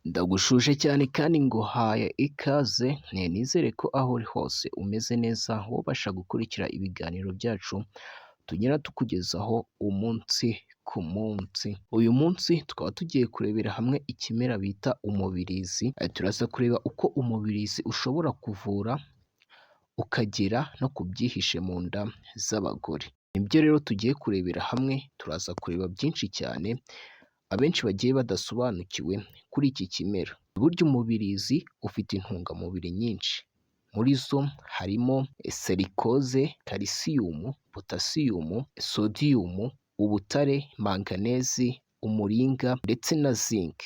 Ndagushuje cyane kandi nguhaye ikaze, nizere ko aho uri hose umeze neza, wabasha gukurikira ibiganiro byacu tugenda tukugezaho umunsi ku munsi. Uyu munsi tukaba tugiye kurebera hamwe ikimera bita umubirizi, turaza kureba uko umubirizi ushobora kuvura ukagera no ku byihishe mu nda z'abagore. Nibyo rero tugiye kurebera hamwe, turaza kureba byinshi cyane abenshi bagiye badasobanukiwe kuri iki kimera. Burya umubirizi ufite intungamubiri nyinshi, muri zo harimo serikoze, kalisiyumu, potasiyumu, sodiyumu, ubutare, manganezi, umuringa ndetse na zinc.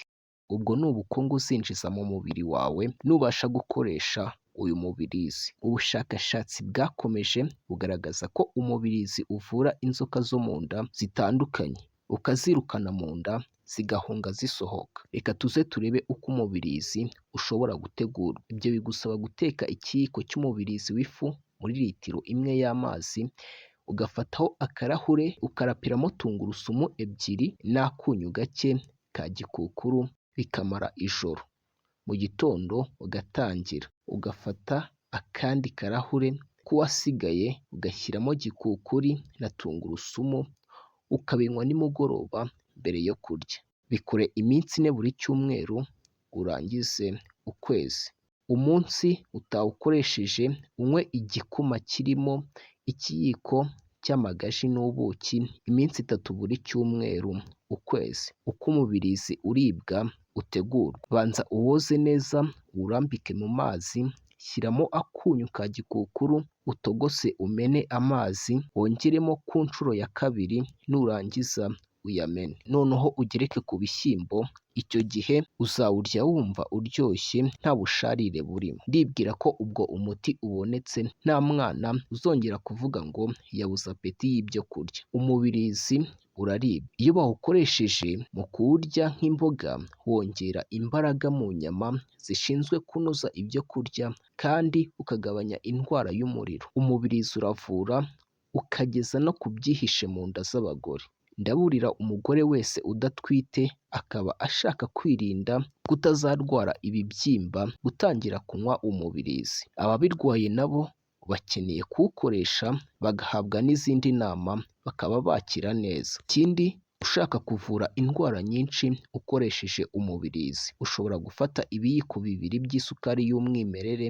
Ubwo ni ubukungu uzinjiza mu mubiri wawe nubasha gukoresha uyu mubirizi. Ubushakashatsi bwakomeje bugaragaza ko umubirizi uvura inzoka zo mu nda zitandukanye, ukazirukana mu nda zigahunga zisohoka. Reka tuze turebe uko umubirizi ushobora gutegurwa. Ibyo bigusaba guteka ikiyiko cy'umubirizi w'ifu muri litiro imwe y'amazi, ugafataho akarahure ukarapiramo tungurusumu ebyiri n'akunyu gake ka gikukuru, bikamara ijoro. Mu gitondo ugatangira ugafata akandi karahure k'uwasigaye ugashyiramo gikukuri na tungurusumu, ukabinywa nimugoroba mbere yo kurya. Bikore iminsi ine buri cyumweru, urangize ukwezi. Umunsi utawukoresheje unywe igikoma kirimo ikiyiko cy'amagaji n'ubuki iminsi 3 buri cyumweru, ukwezi. Uko umubirizi uribwa utegurwa: banza uwoze neza, urambike mu mazi, shyiramo akunyu ka gikukuru, utogose umene amazi, wongeremo ku nshuro ya 2, nurangiza uyamene. Noneho ugereke ku bishyimbo, icyo gihe uzawurya wumva uryoshye nta busharire burimo. Ndibwira ko ubwo umuti ubonetse nta mwana uzongera kuvuga ngo yabuze apeti y'ibyo kurya. Umubirizi uraribwa. Iyo bawukoresheje mu kuwurya nk'imboga, wongera imbaraga mu nyama zishinzwe kunoza ibyo kurya kandi ukagabanya indwara y'umuriro. Umubirizi uravura ukageza no ku byihishe mu nda z'abagore. Ndaburira umugore wese udatwite akaba ashaka kwirinda kutazarwara ibibyimba, gutangira kunywa umubirizi. Ababirwaye nabo bakeneye kuwukoresha bagahabwa n'izindi nama, bakaba bakira neza. Ikindi, ushaka kuvura indwara nyinshi ukoresheje umubirizi, ushobora gufata ibiyiko 2 by'isukari y'umwimerere,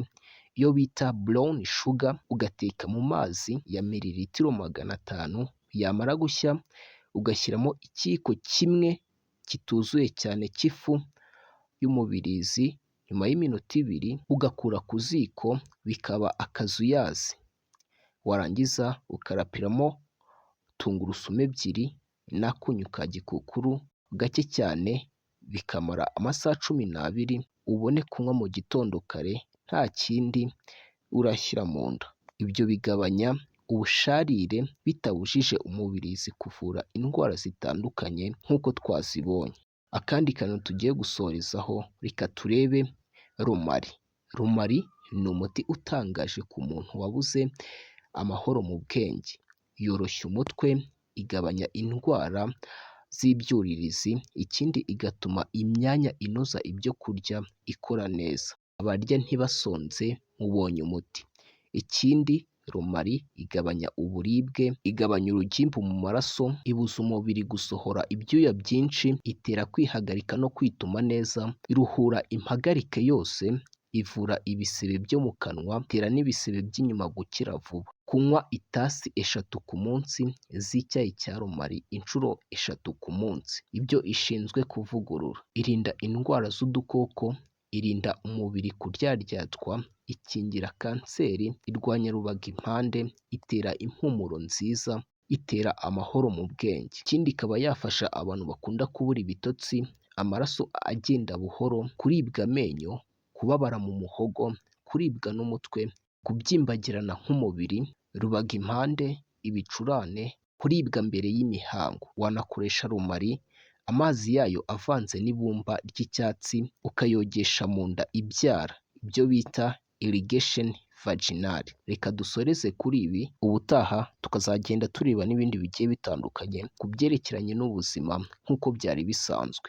iyo bita brown sugar, ugateka mu mazi ya mililitiro 500, yamara gushya ugashyiramo ikiyiko kimwe kituzuye cyane cy'ifu y'umubirizi. Nyuma y'iminota 2 ugakura ku ziko, bikaba akazuyazi. Warangiza ukarapiramo tungurusumu 2 n'akunyu ka gikukuru gake cyane, bikamara amasaha 12, ubone kunywa mu gitondo kare, nta kindi urashyira mu nda. Ibyo bigabanya ubusharire bitabujije umubirizi kuvura indwara zitandukanye nk'uko twazibonye. Akandi kantu tugiye gusorezaho, reka turebe rumari. Rumari ni umuti utangaje ku muntu wabuze amahoro mu bwenge. Yoroshya umutwe, igabanya indwara z'ibyuririzi, ikindi igatuma imyanya inoza ibyo kurya ikora neza. Abarya ntibasonze mubonye umuti. Ikindi, rumari igabanya uburibwe, igabanya urugimbu mu maraso, ibuza umubiri gusohora ibyuya byinshi, itera kwihagarika no kwituma neza, iruhura impagarike yose, ivura ibisebe byo mu kanwa, itera n'ibisebe by'inyuma gukira vuba. Kunywa itasi 3 ku munsi z'icyayi cya rumari inshuro 3 ku munsi, ibyo ishinzwe kuvugurura. Irinda indwara z'udukoko, irinda umubiri kuryaryatwa, ikingira kanseri, irwanya rubagimpande, itera impumuro nziza, itera amahoro mu bwenge. Ikindi, ikaba yafasha abantu bakunda kubura ibitotsi, amaraso agenda buhoro, kuribwa amenyo, kubabara mu muhogo, kuribwa n'umutwe, kubyimbagirana nk'umubiri, rubagimpande, ibicurane, kuribwa mbere y'imihango. Wanakoresha rumari amazi yayo avanze n'ibumba ry'icyatsi, ukayogesha mu nda ibyara, ibyo bita irrigation vaginal. Reka dusoreze kuri ibi, ubutaha tukazagenda tureba n'ibindi bigiye bitandukanye ku byerekeranye n'ubuzima nk'uko byari bisanzwe.